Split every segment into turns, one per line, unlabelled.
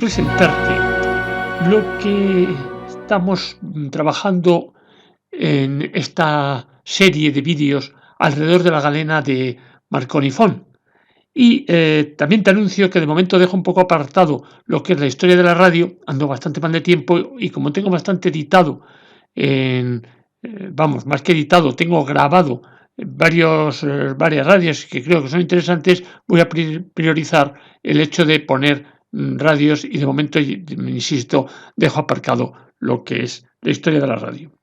presentarte lo que estamos trabajando en esta serie de vídeos alrededor de la galena de Marconi Fon. Y también te anuncio que de momento dejo un poco apartado lo que es la historia de la radio, ando bastante mal de tiempo y como tengo bastante editado, más que editado, tengo grabado varias radios que creo que son interesantes, voy a priorizar el hecho de poner radios y de momento, insisto, dejo aparcado lo que es la historia de la radio.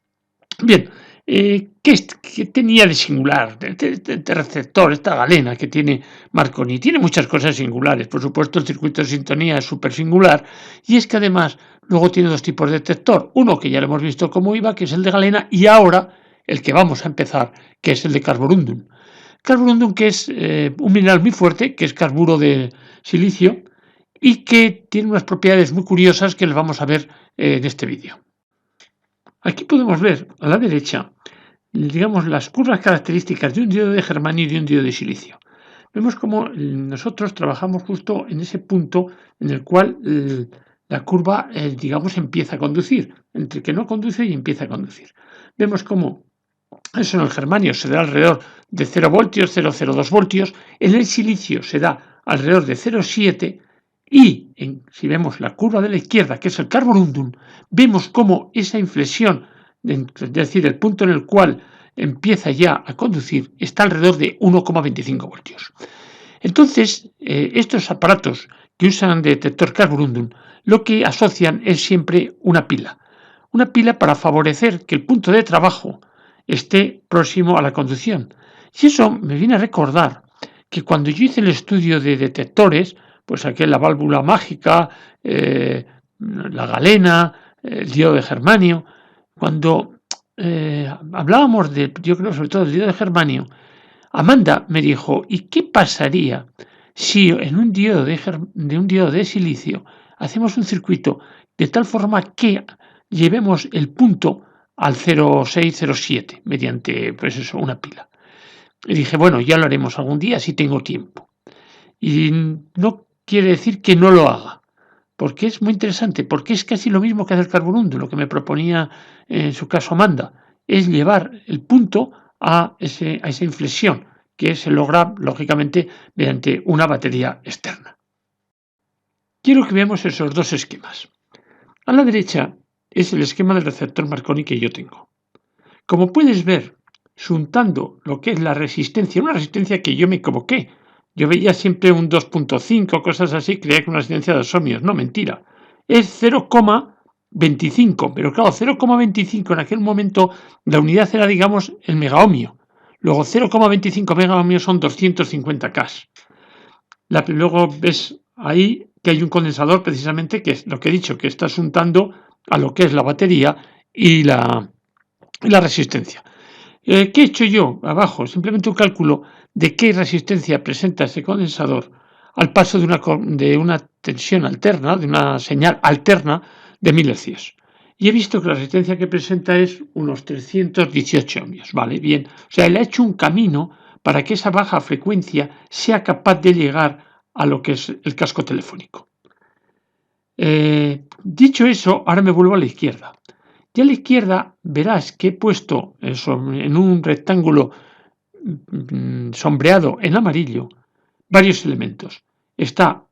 Bien, ¿qué tenía de singular de receptor esta galena que tiene Marconi? Tiene muchas cosas singulares. Por supuesto, el circuito de sintonía es súper singular y es que además luego tiene dos tipos de detector. Uno que ya lo hemos visto cómo iba, que es el de galena, y ahora el que vamos a empezar, que es el de carborundum. Carborundum, que es un mineral muy fuerte, que es carburo de silicio y que tiene unas propiedades muy curiosas que les vamos a ver en este vídeo. Aquí podemos ver a la derecha, digamos, las curvas características de un diodo de germanio y de un diodo de silicio. Vemos cómo nosotros trabajamos justo en ese punto en el cual la curva, digamos, empieza a conducir, entre que no conduce y empieza a conducir. Vemos cómo eso en el germanio se da alrededor de 0 voltios, 0,02 voltios, en el silicio se da alrededor de 0,7 y si vemos la curva de la izquierda, que es el carborundum, vemos cómo esa inflexión, es decir, el punto en el cual empieza ya a conducir, está alrededor de 1,25 voltios. Entonces, estos aparatos que usan detector carborundum, lo que asocian es siempre una pila para favorecer que el punto de trabajo esté próximo a la conducción. Y eso me viene a recordar que cuando yo hice el estudio de detectores, pues aquí la válvula mágica, la galena, el diodo de germanio, cuando hablábamos yo creo sobre todo del diodo de germanio, Amanda me dijo, ¿y qué pasaría si en un diodo de silicio hacemos un circuito de tal forma que llevemos el punto al 0,607 mediante una pila? Y dije, bueno, ya lo haremos algún día si tengo tiempo. Y no quiere decir que no lo haga, porque es muy interesante, porque es casi lo mismo que hacer carborundum, lo que me proponía en su caso Amanda, es llevar el punto a esa inflexión que se logra, lógicamente, mediante una batería externa. Quiero que veamos esos dos esquemas. A la derecha es el esquema del receptor Marconi que yo tengo. Como puedes ver, juntando lo que es la resistencia, una resistencia que yo me equivoqué. Yo veía siempre un 2,5, cosas así, creía que una resistencia de 2 ohmios. No, mentira. Es 0,25, pero claro, 0,25 en aquel momento la unidad era, digamos, el megaohmio. Luego 0,25 megaohmios son 250K. Luego ves ahí que hay un condensador precisamente, que es lo que he dicho, que está juntando a lo que es la batería y la resistencia. ¿Qué he hecho yo abajo? Simplemente un cálculo de qué resistencia presenta ese condensador al paso de una tensión alterna, de una señal alterna de 1000 hercios. Y he visto que la resistencia que presenta es unos 318 ohmios. Vale, bien. O sea, él ha hecho un camino para que esa baja frecuencia sea capaz de llegar a lo que es el casco telefónico. Dicho eso, ahora me vuelvo a la izquierda. Y a la izquierda verás que he puesto en un rectángulo sombreado en amarillo varios elementos. Está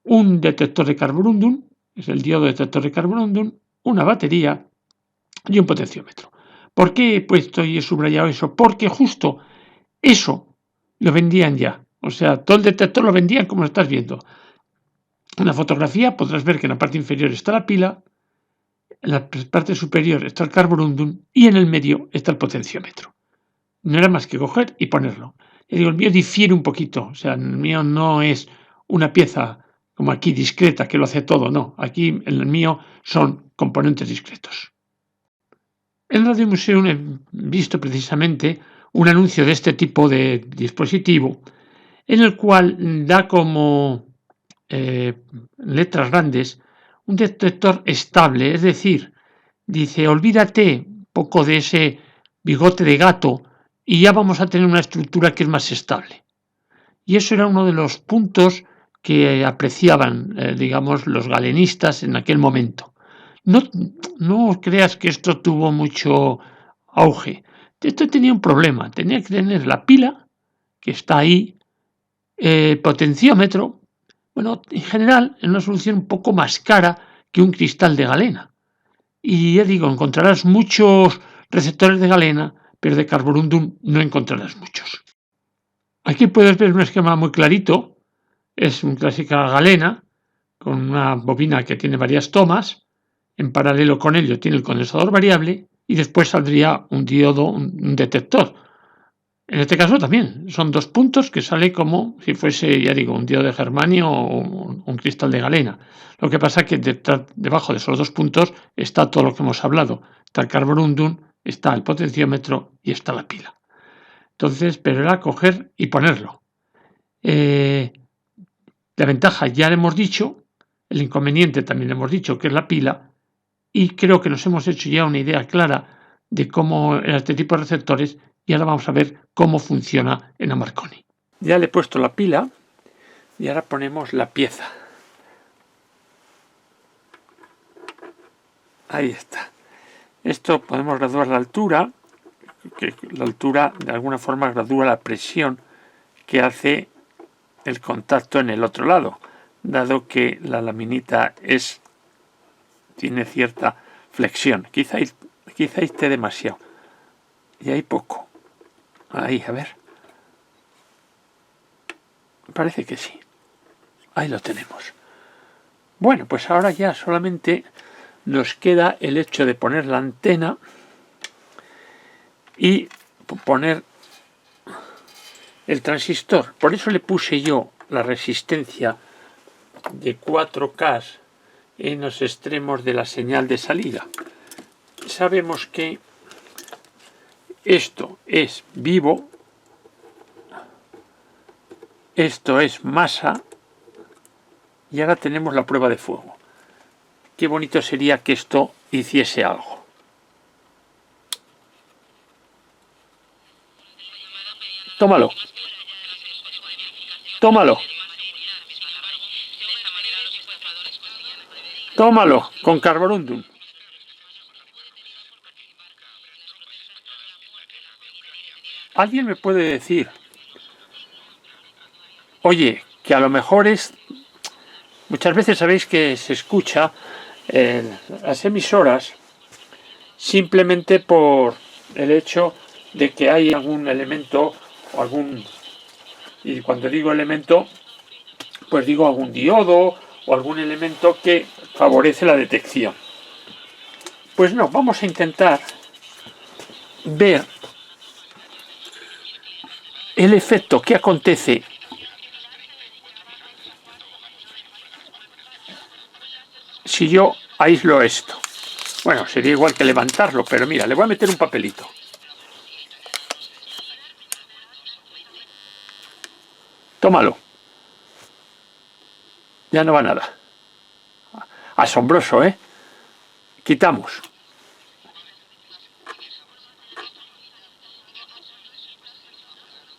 un detector de carborundum, es el diodo detector de carborundum, una batería y un potenciómetro. ¿Por qué he puesto y he subrayado eso? Porque justo eso lo vendían ya. O sea, todo el detector lo vendían como lo estás viendo. En la fotografía podrás ver que en la parte inferior está la pila, en la parte superior está el carborundum y en el medio está el potenciómetro. No era más que coger y ponerlo. Y digo, el mío difiere un poquito. O sea, el mío no es una pieza como aquí discreta que lo hace todo. No, aquí en el mío son componentes discretos. En Radio Museum he visto precisamente un anuncio de este tipo de dispositivo en el cual da como letras grandes un detector estable, es decir, dice, olvídate un poco de ese bigote de gato y ya vamos a tener una estructura que es más estable. Y eso era uno de los puntos que apreciaban, digamos, los galenistas en aquel momento. No, no creas que esto tuvo mucho auge. Esto tenía un problema, tenía que tener la pila, que está ahí, potenciómetro, bueno, en general, es una solución un poco más cara que un cristal de galena. Y ya digo, encontrarás muchos receptores de galena, pero de carborundum no encontrarás muchos. Aquí puedes ver un esquema muy clarito. Es una clásica galena con una bobina que tiene varias tomas. En paralelo con ello tiene el condensador variable y después saldría un diodo, un detector. En este caso también son dos puntos que sale como si fuese, ya digo, un diodo de germanio o un cristal de galena. Lo que pasa es que debajo de esos dos puntos está todo lo que hemos hablado. Está el carborundum, está el potenciómetro y está la pila. Entonces, pero era coger y ponerlo. La ventaja ya le hemos dicho, el inconveniente también le hemos dicho, que es la pila, y creo que nos hemos hecho ya una idea clara de cómo era este tipo de receptores y ahora vamos a ver cómo funciona en la Marconi. Ya le he puesto la pila y ahora ponemos la pieza. Ahí está. Esto podemos graduar la altura, que la altura de alguna forma gradúa la presión que hace el contacto en el otro lado, dado que la laminita tiene cierta flexión. Quizá esté demasiado. Y hay poco. Ahí, a ver. Parece que sí. Ahí lo tenemos. Bueno, pues ahora ya solamente nos queda el hecho de poner la antena y poner el transistor. Por eso le puse yo la resistencia de 4K en los extremos de la señal de salida. Sabemos que esto es vivo, esto es masa y ahora tenemos la prueba de fuego. Qué bonito sería que esto hiciese algo. Tómalo. Tómalo. Tómalo con carborundum. ¿Alguien me puede decir, oye, que a lo mejor muchas veces sabéis que se escucha las emisoras simplemente por el hecho de que hay algún elemento o y cuando digo elemento, pues digo algún diodo o algún elemento que favorece la detección. Pues no, vamos a intentar ver el efecto que acontece si yo aíslo esto. Bueno, sería igual que levantarlo, pero mira, le voy a meter un papelito. Tómalo. Ya no va nada. Asombroso, ¿eh? Quitamos.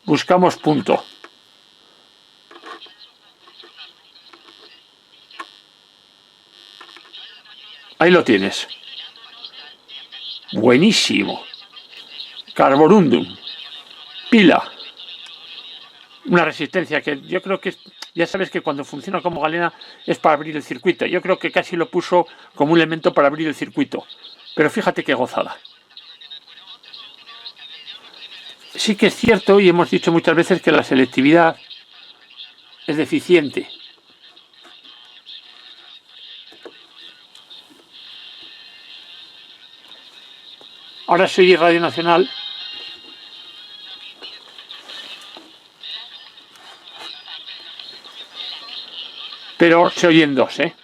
Buscamos punto. Ahí lo tienes. Buenísimo. Carborundum. Pila. Una resistencia que yo creo que ya sabes que cuando funciona como galena es para abrir el circuito. Yo creo que casi lo puso como un elemento para abrir el circuito. Pero fíjate qué gozada. Sí que es cierto, y hemos dicho muchas veces, que la selectividad es deficiente. Ahora se oye Radio Nacional. Pero se oyen dos, ¿eh?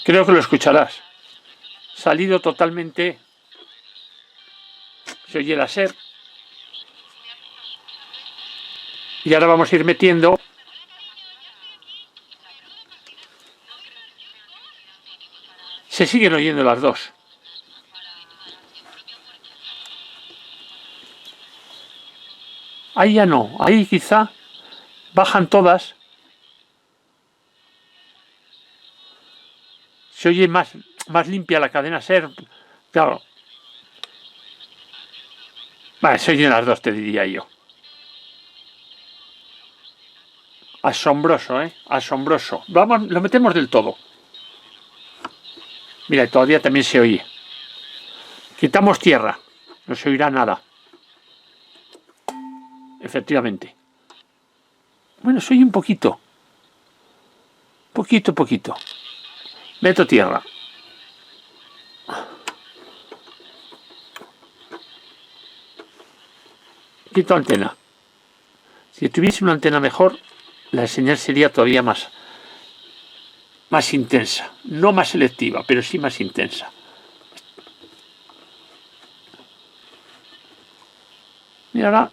Creo que lo escucharás. Salido totalmente. Se oye la SER. Y ahora vamos a ir metiendo. Se siguen oyendo las dos. Ahí ya no, ahí quizá bajan todas. Se oye más limpia la cadena SER. Claro. Vale, se oyen las dos, te diría yo. Asombroso, ¿eh? Asombroso. Vamos, lo metemos del todo. Mira, todavía también se oye. Quitamos tierra. No se oirá nada. Efectivamente. Bueno, se oye un poquito. Poquito, poquito. Meto tierra. Quito antena. Si tuviese una antena mejor, la señal sería todavía más intensa. No más selectiva, pero sí más intensa. Y ahora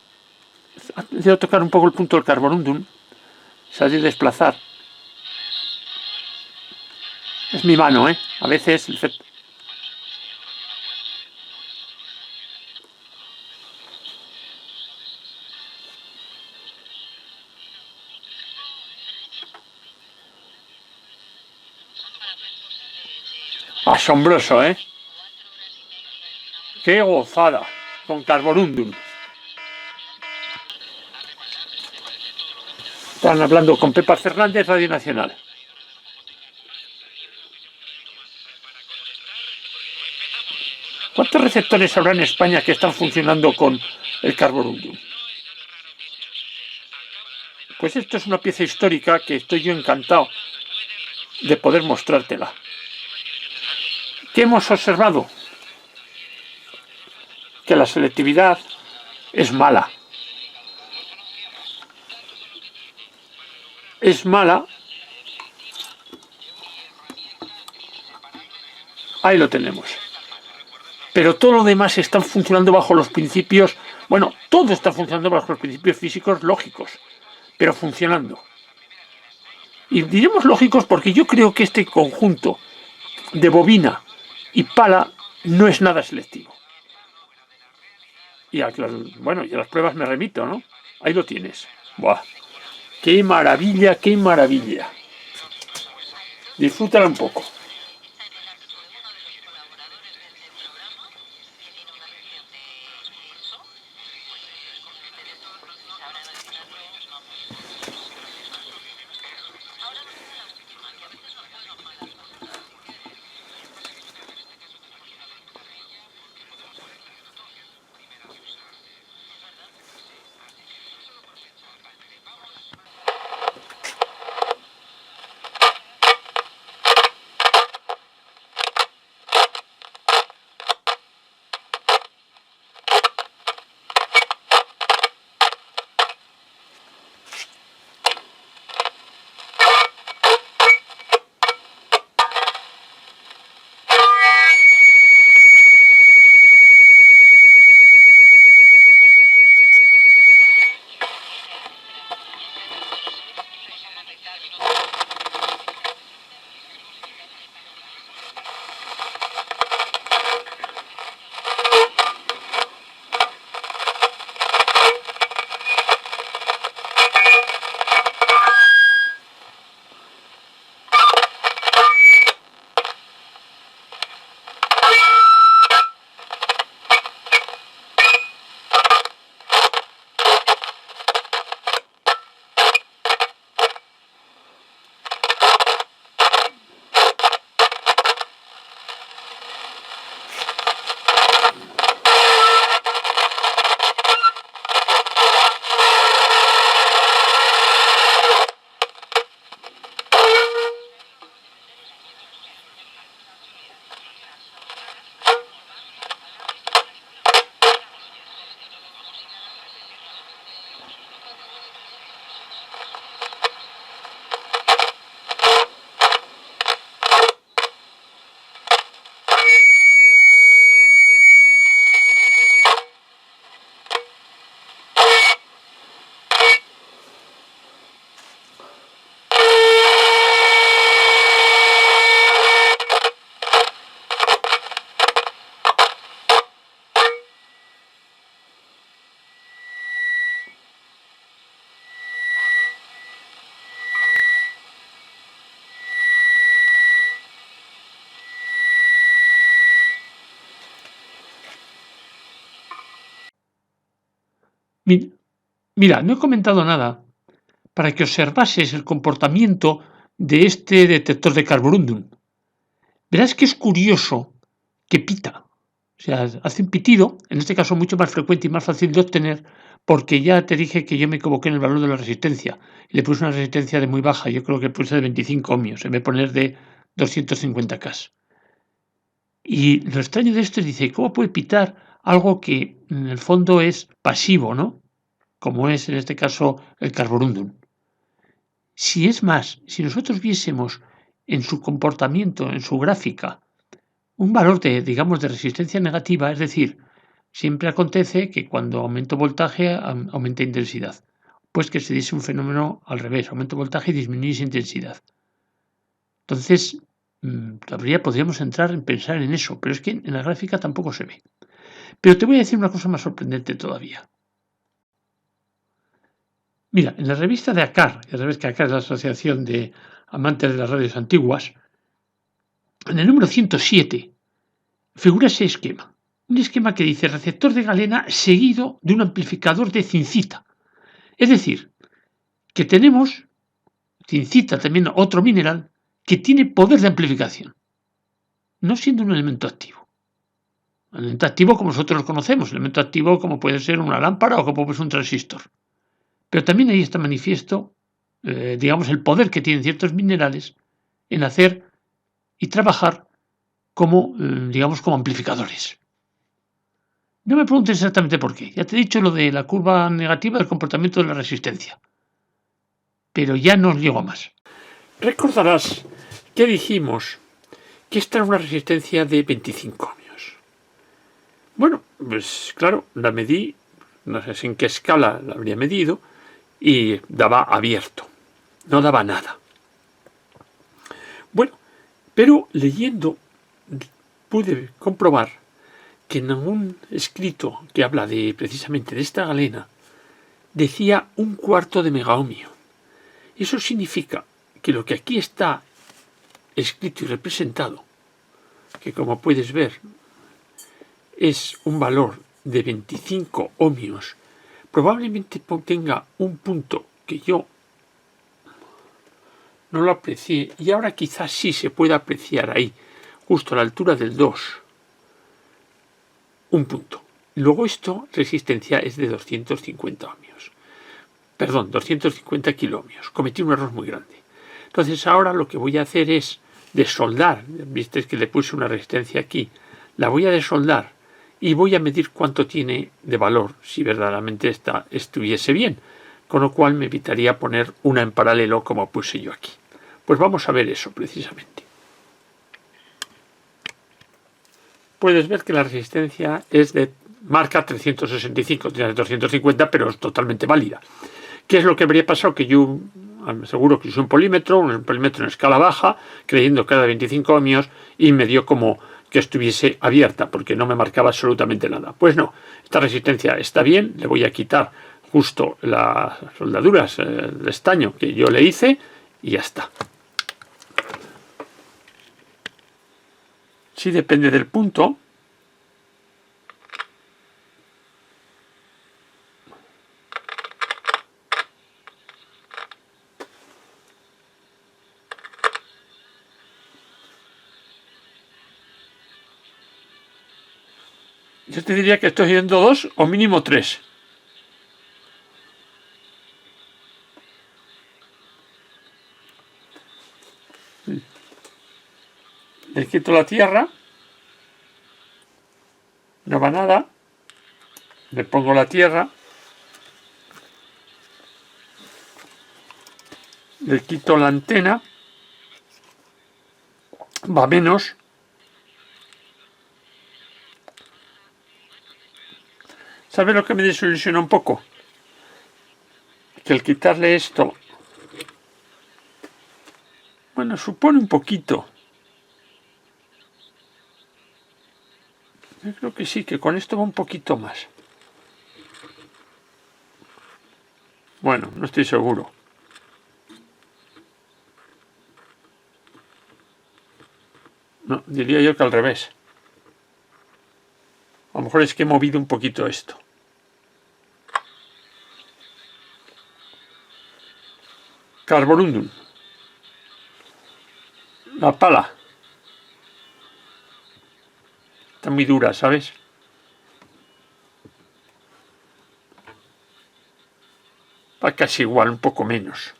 debo tocar un poco el punto del carborundum. Se ha de desplazar. Es mi mano, ¿eh? A veces el efecto. Asombroso, ¿eh? ¡Qué gozada! Con carborundum. Están hablando con Pepa Fernández, Radio Nacional. ¿Cuántos receptores habrá en España que están funcionando con el carborundum? Pues esto es una pieza histórica que estoy yo encantado de poder mostrártela. ¿Qué hemos observado? Que la selectividad es mala. Es mala. Ahí lo tenemos. Pero todo lo demás está funcionando bajo los principios. Bueno, todo está funcionando bajo los principios físicos lógicos, pero funcionando. Y diremos lógicos porque yo creo que este conjunto de bobina y pala no es nada selectivo. Y a las pruebas me remito, ¿no? Ahí lo tienes. ¡Buah! ¡Qué maravilla, qué maravilla! Disfrútala un poco. Mira, no he comentado nada para que observases el comportamiento de este detector de carborundum. Verás que es curioso que pita. O sea, hace un pitido, en este caso mucho más frecuente y más fácil de obtener, porque ya te dije que yo me equivoqué en el valor de la resistencia. Y le puse una resistencia de muy baja, yo creo que puse de 25 ohmios, en vez de poner de 250K. Y lo extraño de esto es, dice, ¿cómo puede pitar algo que en el fondo es pasivo, ¿no? Como es en este caso el carborundum. Si es más, si nosotros viésemos en su comportamiento, en su gráfica, un valor de, digamos, de resistencia negativa, es decir, siempre acontece que cuando aumento voltaje aumenta intensidad. Pues que se diese un fenómeno al revés, aumento voltaje y disminuye intensidad. Entonces, todavía podríamos entrar en pensar en eso, pero es que en la gráfica tampoco se ve. Pero te voy a decir una cosa más sorprendente todavía. Mira, en la revista de ACAR, ya sabes que ACAR es la Asociación de Amantes de las Radios Antiguas, en el número 107 figura ese esquema. Un esquema que dice receptor de galena seguido de un amplificador de zincita. Es decir, que tenemos zincita, también otro mineral, que tiene poder de amplificación, no siendo un elemento activo. Un elemento activo como nosotros lo conocemos, elemento activo como puede ser una lámpara o como puede ser un transistor. Pero también ahí está manifiesto, digamos, el poder que tienen ciertos minerales en hacer y trabajar como, digamos, como amplificadores. No me preguntes exactamente por qué. Ya te he dicho lo de la curva negativa del comportamiento de la resistencia. Pero ya no os llego a más. Recordarás que dijimos que esta era una resistencia de 25 ohmios. Bueno, pues claro, la medí, no sé en qué escala la habría medido, y daba abierto. No daba nada. Bueno, pero leyendo pude comprobar que en un escrito que habla de precisamente de esta galena decía 1/4 de megaohmio. Eso significa que lo que aquí está escrito y representado, que como puedes ver es un valor de 25 ohmios, probablemente tenga un punto que yo no lo aprecié y ahora quizás sí se pueda apreciar ahí, justo a la altura del 2, un punto. Luego esto, resistencia es de 250 ohmios. Perdón, 250 kiloohmios. Cometí un error muy grande. Entonces ahora lo que voy a hacer es desoldar. Viste que le puse una resistencia aquí. La voy a desoldar y voy a medir cuánto tiene de valor si verdaderamente esta estuviese bien. Con lo cual me evitaría poner una en paralelo como puse yo aquí. Pues vamos a ver eso precisamente. Puedes ver que la resistencia es de marca 365, tiene 250, pero es totalmente válida. ¿Qué es lo que habría pasado? Que yo seguro que usé un polímetro en escala baja, creyendo que era de 25 ohmios, y me dio como que estuviese abierta, porque no me marcaba absolutamente nada. Pues no, esta resistencia está bien, le voy a quitar justo las soldaduras, el estaño que yo le hice, y ya está. Sí depende del punto. Yo te diría que estoy yendo 2 o mínimo 3. Le quito la tierra. No va nada. Le pongo la tierra. Le quito la antena. Va menos. ¿Sabes lo que me desilusiona un poco? Que al quitarle esto, bueno, supone un poquito. Yo creo que sí, que con esto va un poquito más. Bueno, no estoy seguro. No, diría yo que al revés. A lo mejor es que he movido un poquito esto. Carborundum. La pala. Está muy dura, ¿sabes? Va casi igual, un poco menos.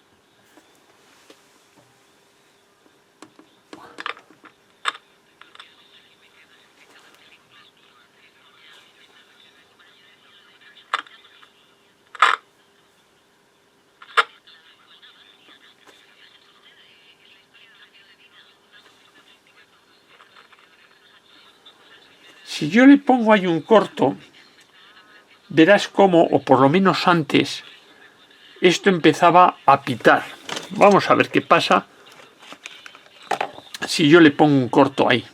Si yo le pongo ahí un corto, verás cómo, o por lo menos antes, esto empezaba a pitar. Vamos a ver qué pasa si yo le pongo un corto ahí.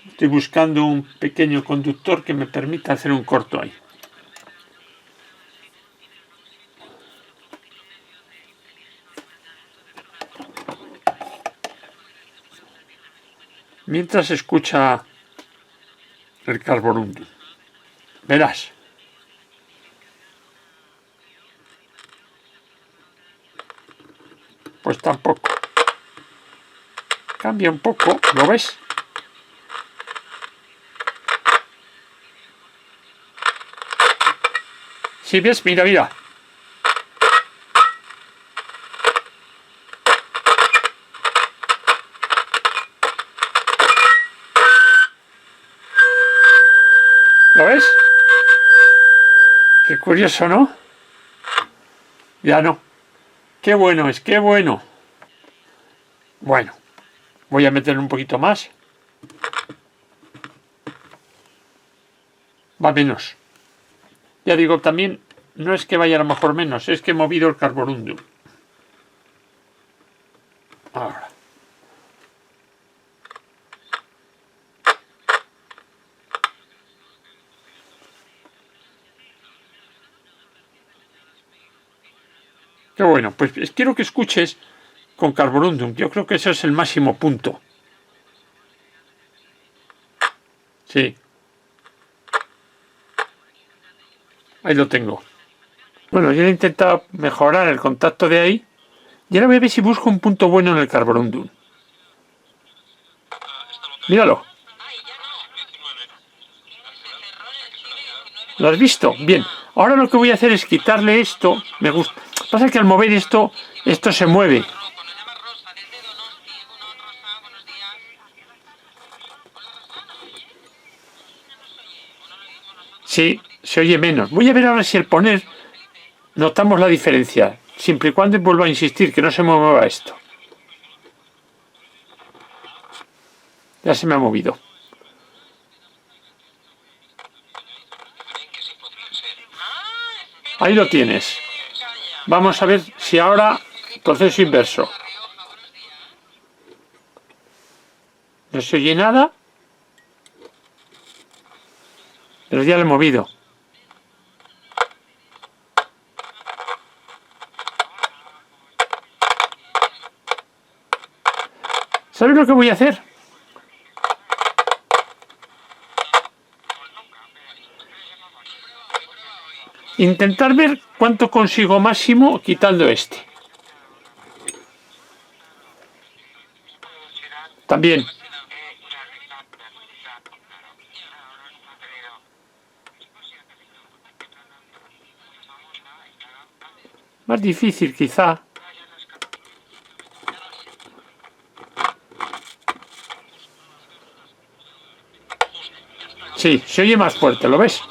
Estoy buscando un pequeño conductor que me permita hacer un corto ahí. Mientras escucha el carborundum, verás. Pues tampoco. Cambia un poco, ¿lo ves? ¿Sí ves? Mira, mira. ¿Lo ves? Qué curioso, ¿no? Ya no. Qué bueno es, qué bueno. Bueno, voy a meter un poquito más. Va menos. Ya digo, también no es que vaya a lo mejor menos, es que he movido el carborundum. Ahora. Qué bueno, pues quiero que escuches con carborundum. Yo creo que ese es el máximo punto. Sí. Ahí lo tengo. Bueno, yo he intentado mejorar el contacto de ahí. Y ahora voy a ver si busco un punto bueno en el carborundum. Míralo. ¿Lo has visto? Bien. Ahora lo que voy a hacer es quitarle esto. Me gusta. Pasa que al mover esto se mueve. Sí, se oye menos. Voy a ver ahora si al poner notamos la diferencia. Siempre y cuando vuelvo a insistir que no se mueva esto. Ya se me ha movido. Ahí lo tienes. Vamos a ver si ahora proceso inverso. No se oye nada, pero ya lo he movido. ¿Sabes lo que voy a hacer? Intentar ver cuánto consigo máximo quitando este. También. Más difícil quizá. Sí, se oye más fuerte, ¿lo ves?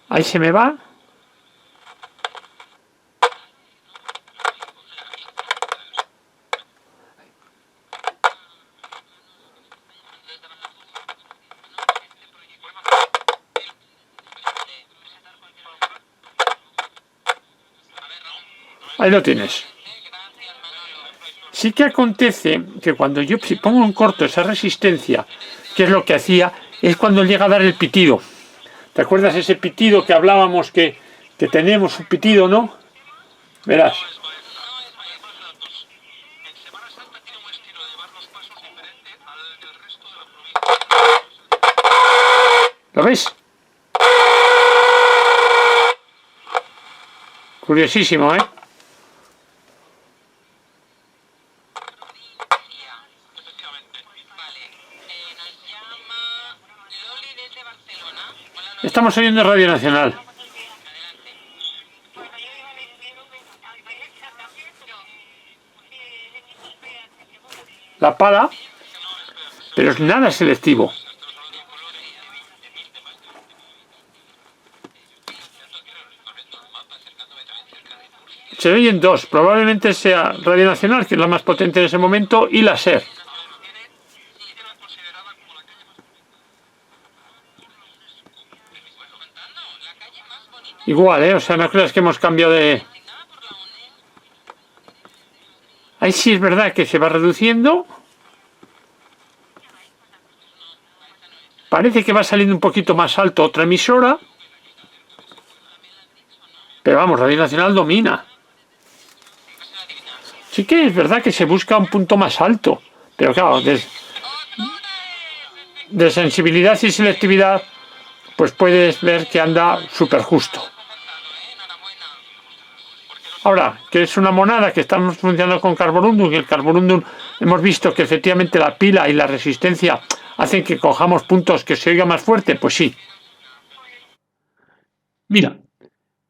Ahí se me va. Ahí lo tienes. Sí que acontece que cuando yo pongo en corto esa resistencia, que es lo que hacía, es cuando llega a dar el pitido. ¿Te acuerdas ese pitido que hablábamos que tenemos un pitido, no? Verás. ¿Lo ves? Curiosísimo, ¿eh? Estamos oyendo Radio Nacional. La pala, pero es nada selectivo. Se oyen dos, probablemente sea Radio Nacional, que es la más potente en ese momento, y la SER. Igual, o sea, no creas que hemos cambiado de... Ahí sí es verdad que se va reduciendo. Parece que va saliendo un poquito más alto otra emisora. Pero vamos, Radio Nacional domina. Sí que es verdad que se busca un punto más alto. Pero claro, de sensibilidad y selectividad, pues puedes ver que anda súper justo. Ahora, que es una monada que estamos funcionando con Carborundum, y el Carborundum hemos visto que efectivamente la pila y la resistencia hacen que cojamos puntos que se oiga más fuerte, pues sí. Mira,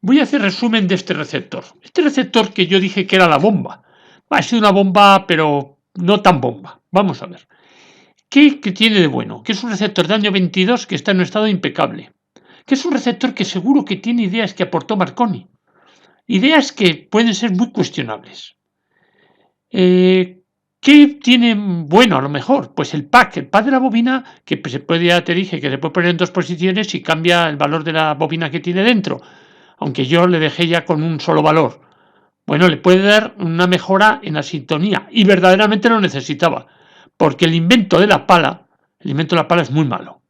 voy a hacer resumen de este receptor. Este receptor que yo dije que era la bomba. Ha sido una bomba, pero no tan bomba. Vamos a ver. ¿Qué tiene de bueno? Que es un receptor de año 22 que está en un estado impecable. Que es un receptor que seguro que tiene ideas que aportó Marconi. Ideas que pueden ser muy cuestionables. ¿Qué tiene bueno a lo mejor? Pues el pack de la bobina, que se puede, ya te dije, que se puede poner en dos posiciones y cambia el valor de la bobina que tiene dentro. Aunque yo le dejé ya con un solo valor. Bueno, le puede dar una mejora en la sintonía y verdaderamente lo necesitaba. Porque el invento de la pala es muy malo.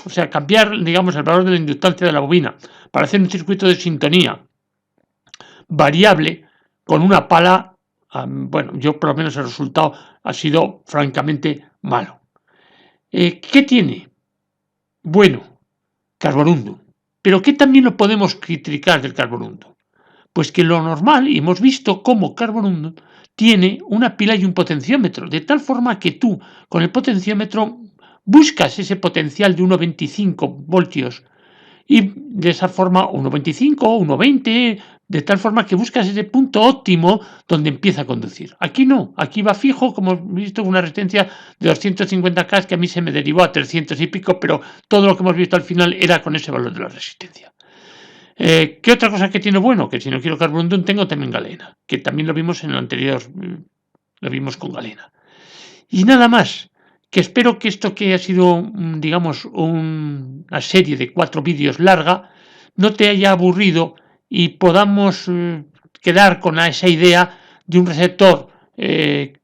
O sea, cambiar, digamos, el valor de la inductancia de la bobina para hacer un circuito de sintonía variable con una pala, bueno, yo por lo menos el resultado ha sido francamente malo. ¿Qué tiene? Bueno, Carborundum. ¿Pero qué también lo podemos criticar del Carborundum? Pues que lo normal, y hemos visto cómo Carborundum tiene una pila y un potenciómetro, de tal forma que tú con el potenciómetro buscas ese potencial de 1,25 voltios y de esa forma 1,25, 1,20, de tal forma que buscas ese punto óptimo donde empieza a conducir. Aquí no, aquí va fijo, como hemos visto, una resistencia de 250K que a mí se me derivó a 300 y pico, pero todo lo que hemos visto al final era con ese valor de la resistencia. ¿Qué otra cosa que tiene bueno? Que si no quiero Carborundum tengo también galena, que también lo vimos en el anterior, lo vimos con galena. Y nada más, que espero que esto que ha sido, digamos, una serie de 4 vídeos larga, no te haya aburrido y podamos quedar con esa idea de un receptor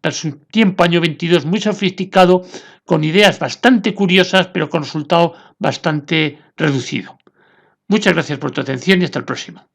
a su tiempo, año 22, muy sofisticado, con ideas bastante curiosas, pero con resultado bastante reducido. Muchas gracias por tu atención y hasta el próximo.